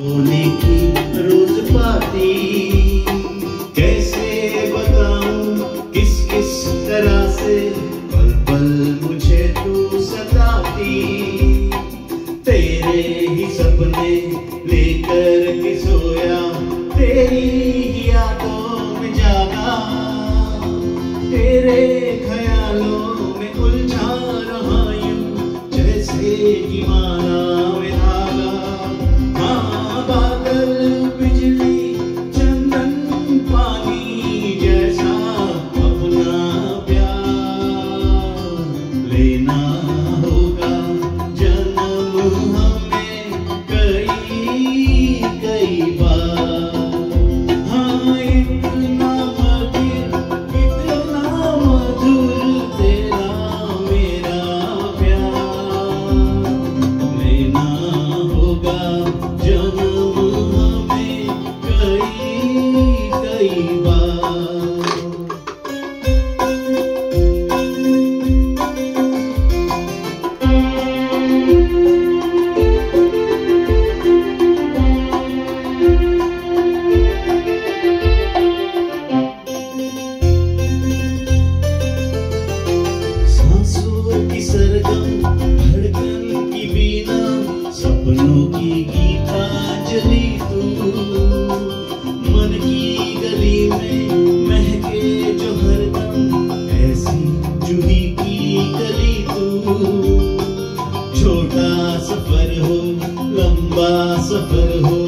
होने की रोज पाती, कैसे बताऊं किस किस तरह से पल पल मुझे तू सताती। तेरे ही सपने लेकर के सोया, तेरी ही यादों में जागा, तेरे ख्यालों में उलझा रहा यूं जैसे कि माना में धागा। हाँ, बादल बिजली चंदन पानी जैसा अपना प्यार लेना होगा जन्म हमें कई कई बार। हाँ, इतना मधुर तेरा मेरा प्यार लेना होगा जन्म हमें कई कई बार। सांसों की सरगम धड़कन की बीना, सपनों की गीतांजलि तू। मन की गली में महके जो हरदम ऐसी जूही की कली तू। छोटा सफर हो लंबा सफर हो,